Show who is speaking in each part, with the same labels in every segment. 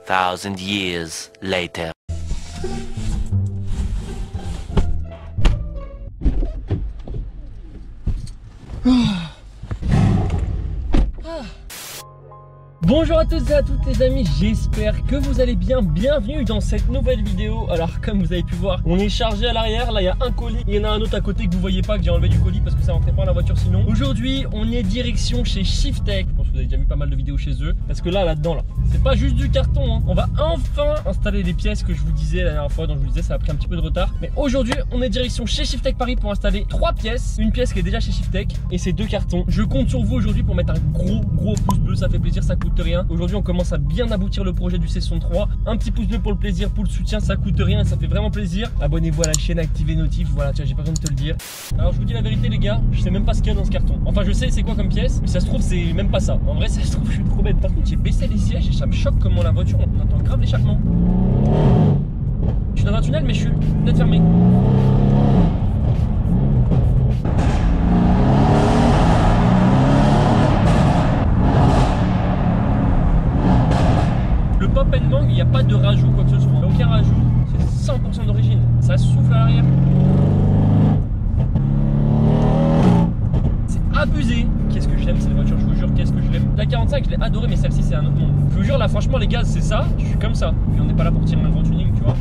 Speaker 1: 2,000 years later.
Speaker 2: Bonjour à tous et à toutes les amis, j'espère que vous allez bien. Bienvenue dans cette nouvelle vidéo. Alors comme vous avez pu voir, on est chargé à l'arrière. Là il y a un colis, il y en a un autre à côté que vous voyez pas, que j'ai enlevé du colis parce que ça rentrait pas dans la voiture sinon. Aujourd'hui on est direction chez Shiftech. Je pense que vous avez déjà vu pas mal de vidéos chez eux. Parce que là-dedans c'est pas juste du carton hein. On va enfin installer les pièces que je vous disais la dernière fois, dont je vous disais ça a pris un petit peu de retard. Mais aujourd'hui on est direction chez Shiftech Paris pour installer 3 pièces. Une pièce qui est déjà chez Shiftech et c'est 2 cartons. Je compte sur vous aujourd'hui pour mettre un gros pouce bleu, ça fait plaisir, ça coûte rien. Aujourd'hui on commence à bien aboutir le projet du Session 3. Un petit pouce bleu pour le plaisir, pour le soutien, ça coûte rien et ça fait vraiment plaisir. Abonnez-vous à la chaîne, activez notifs, voilà, tiens, j'ai pas besoin de te le dire. Alors je vous dis la vérité les gars, je sais même pas ce qu'il y a dans ce carton. Enfin je sais c'est quoi comme pièce, mais ça se trouve c'est même pas ça. En vrai ça se trouve je suis trop bête. Par contre j'ai baissé les sièges et ça me choque comment la voiture, on entend grave l'échappement. Je suis dans un tunnel mais je suis peut-être fermé. Le pop and bang, il n'y a pas de rajout quoi que ce soit. Il n'y a aucun rajout, c'est 100% d'origine. Ça souffle à l'arrière. C'est abusé. Qu'est-ce que j'aime cette voiture, je vous jure, qu'est-ce que je l'aime. La 45, je l'ai adorée, mais celle-ci, c'est un autre monde. Je vous jure, là, franchement, les gaz, c'est ça. Je suis comme ça. Puis on n'est pas là pour tirer un grand tuning, tu vois.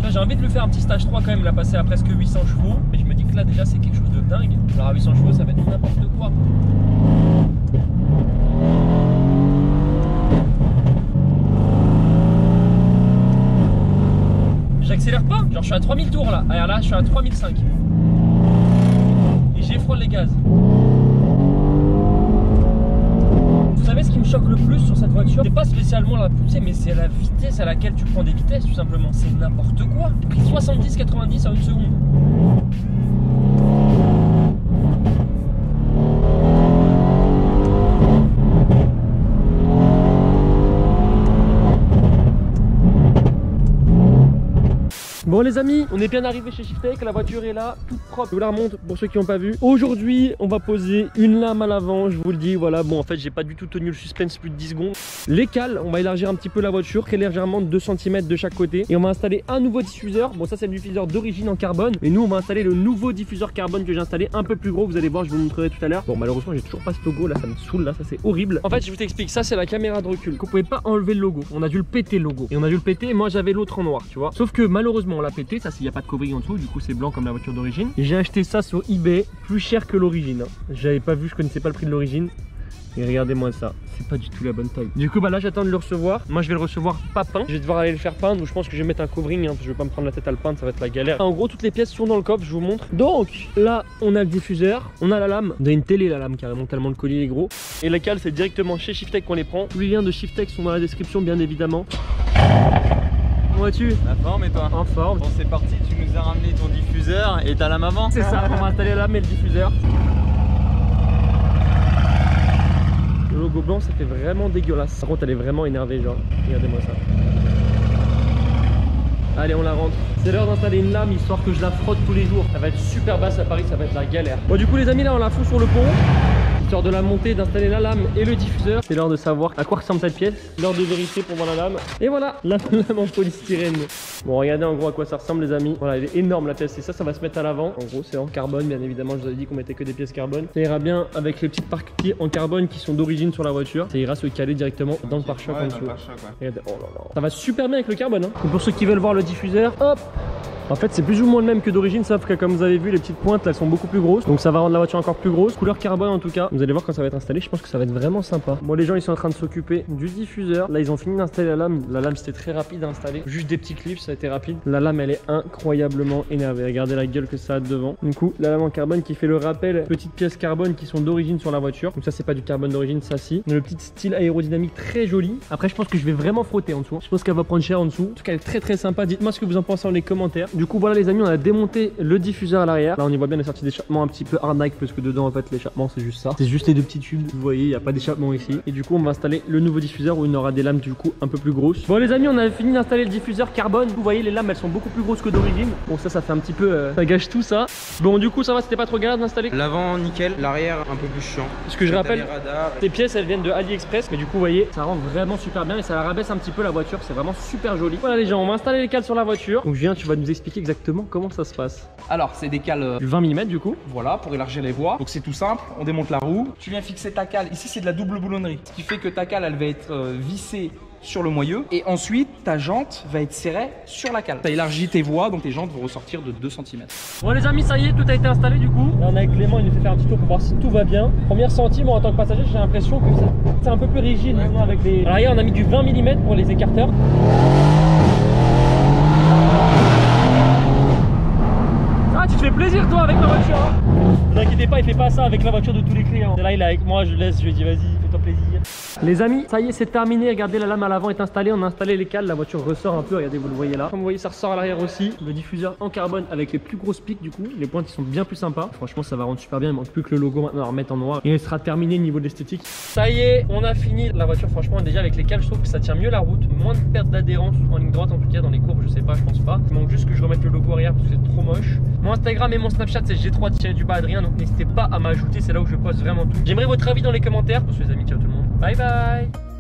Speaker 2: J'ai envie de lui faire un petit stage 3 quand même, la passer à presque 800 chevaux. Mais je me dis que là déjà c'est quelque chose de dingue. Alors à 800 chevaux ça va être n'importe quoi. J'accélère pas, genre je suis à 3000 tours là. Alors là je suis à 3005. Et j'effrôle les gaz. Vous savez ce qui me choque le plus sur cette voiture? C'est pas spécialement la poussée, mais c'est la vitesse à laquelle tu prends des vitesses tout simplement. C'est n'importe quoi. J'ai pris 70-90 en une seconde. Bon les amis, on est bien arrivé chez Shiftech, la voiture est là, toute propre, je vous la remonte pour ceux qui n'ont pas vu. Aujourd'hui, on va poser une lame à l'avant, je vous le dis, voilà, bon en fait j'ai pas du tout tenu le suspense plus de 10 secondes. Les cales, on va élargir un petit peu la voiture, très légèrement de 2 cm de chaque côté. Et on va installer un nouveau diffuseur, bon ça c'est le diffuseur d'origine en carbone. Mais nous on va installer le nouveau diffuseur carbone que j'ai installé, un peu plus gros, vous allez voir, je vous le montrerai tout à l'heure. Bon malheureusement j'ai toujours pas ce logo, là ça me saoule, là ça c'est horrible. En fait je vous explique, ça c'est la caméra de recul, qu'on pouvait pas enlever le logo, on a dû le péter le logo. Et on a dû le péter, moi j'avais l'autre en noir, tu vois. Sauf que malheureusement on l'a pété, ça s'il n'y a pas de covering en dessous, du coup c'est blanc comme la voiture d'origine. J'ai acheté ça sur eBay, plus cher que l'origine. J'avais pas vu, je connaissais pas le prix de l'origine. Et regardez-moi ça, c'est pas du tout la bonne taille. Du coup bah là j'attends de le recevoir. Moi je vais le recevoir pas peint. Je vais devoir aller le faire peindre. Ou je pense que je vais mettre un covering hein, parce que je vais pas me prendre la tête à le peindre, ça va être la galère. En gros toutes les pièces sont dans le coffre, je vous montre. Donc là on a le diffuseur, on a la lame. On a une télé la lame carrément tellement le colis est gros. Et les cales c'est directement chez Shiftech qu'on les prend. Tous les liens de Shiftech sont dans la description bien évidemment. Comment vas-tu?
Speaker 3: La forme et toi?
Speaker 2: En forme.
Speaker 3: Bon c'est parti, tu nous as ramené ton diffuseur et ta lame avant.
Speaker 2: C'est ça, on va installer la lame et le diffuseur. Le logo blanc ça fait vraiment dégueulasse. Par contre elle est vraiment énervée genre. Regardez-moi ça. Allez on la rentre. C'est l'heure d'installer une lame histoire que je la frotte tous les jours. Ça va être super basse à Paris, ça va être la galère. Bon du coup les amis là on la fout sur le pont. Histoire de la monter, d'installer la lame et le diffuseur. C'est l'heure de savoir à quoi ressemble cette pièce. L'heure de vérifier pour voir la lame. Et voilà, la lame en polystyrène. Bon regardez en gros à quoi ça ressemble les amis. Voilà elle est énorme la pièce. Et ça va se mettre à l'avant. En gros c'est en carbone bien évidemment. Je vous avais dit qu'on mettait que des pièces carbone. Ça ira bien avec les petites parties en carbone qui sont d'origine sur la voiture. Ça ira se caler directement dans le pare-choc en dessous. Regardez, oh là là. Ça va super bien avec le carbone hein. Et pour ceux qui veulent voir le diffuseur, hop. En fait c'est plus ou moins le même que d'origine, sauf que comme vous avez vu les petites pointes là elles sont beaucoup plus grosses. Donc ça va rendre la voiture encore plus grosse. Couleur carbone en tout cas. Vous allez voir quand ça va être installé, je pense que ça va être vraiment sympa. Bon les gens ils sont en train de s'occuper du diffuseur. Là ils ont fini d'installer la lame. La lame c'était très rapide à installer. Juste des petits clips, ça a été rapide. La lame elle est incroyablement énervée. Regardez la gueule que ça a devant. Du coup la lame en carbone qui fait le rappel petites pièces carbone qui sont d'origine sur la voiture. Donc ça c'est pas du carbone d'origine, ça si. Le petit style aérodynamique très joli. Après je pense que je vais vraiment frotter en dessous. Je pense qu'elle va prendre cher en dessous. En tout cas elle est très sympa. Dites-moi ce que vous en pensez dans les commentaires. Du coup voilà les amis, on a démonté le diffuseur à l'arrière. Là on y voit bien les sorties d'échappement un petit peu arnaque parce que dedans en fait l'échappement c'est juste ça. C'est juste les deux petits tubes, vous voyez, il n'y a pas d'échappement ici. Et du coup on va installer le nouveau diffuseur où il aura des lames du coup un peu plus grosses. Bon les amis, on avait fini d'installer le diffuseur carbone. Vous voyez les lames elles sont beaucoup plus grosses que d'origine. Bon ça fait un petit peu, ça gâche tout ça. Bon du coup ça va, c'était pas trop galère d'installer.
Speaker 4: L'avant nickel, l'arrière un peu plus chiant.
Speaker 2: Ce que je rappelle, ces pièces elles viennent de AliExpress, mais du coup vous voyez ça rend vraiment super bien et ça la rabaisse un petit peu la voiture, c'est vraiment super joli. Voilà les gens, on va installer les cales sur la voiture. Donc Julien, tu vas nous expliquer exactement comment ça se passe.
Speaker 5: Alors c'est des cales
Speaker 2: Du 20 mm du coup.
Speaker 5: voilà pour élargir les voies. Donc c'est tout simple, on démonte la roue. Tu viens fixer ta cale, ici c'est de la double boulonnerie. Ce qui fait que ta cale elle va être vissée sur le moyeu et ensuite ta jante va être serrée sur la cale. Tu as élargi tes voies donc tes jantes vont ressortir de 2 cm.
Speaker 2: Bon les amis, ça y est, tout a été installé du coup. Là on est avec Clément, il nous fait faire un petit tour pour voir si tout va bien. Première senti, moi en tant que passager j'ai l'impression que c'est un peu plus rigide maintenant avec les... À l'arrière on a mis du 20 mm pour les écarteurs. Ah tu te fais plaisir toi avec ma voiture hein. Ne vous inquiétez pas, il fait pas ça avec la voiture de tous les clients. Là il est avec moi, je laisse, je lui dis vas-y, fais-toi plaisir. Les amis, ça y est, c'est terminé. Regardez, la lame à l'avant est installée. On a installé les cales. La voiture ressort un peu. Regardez, vous le voyez là. Comme vous voyez, ça ressort à l'arrière aussi. Le diffuseur en carbone avec les plus grosses piques du coup. Les pointes qui sont bien plus sympas. Franchement, ça va rendre super bien. Il manque plus que le logo maintenant à remettre en noir. Et elle sera terminée au niveau de l'esthétique. Ça y est, on a fini la voiture. Franchement, déjà avec les cales, je trouve que ça tient mieux la route. Moins de perte d'adhérence en ligne droite, en tout cas dans les courbes. Je sais pas, je pense pas. Il manque juste que je remette le logo arrière parce que c'est trop moche. Mon Instagram et mon Snapchat, c'est G3-du-bas Adrien. Donc n'hésitez pas à m'ajouter. C'est là où je poste vraiment tout. J'aimerais votre avis dans les commentaires. Pour les amis, ciao tout le monde. Bye bye.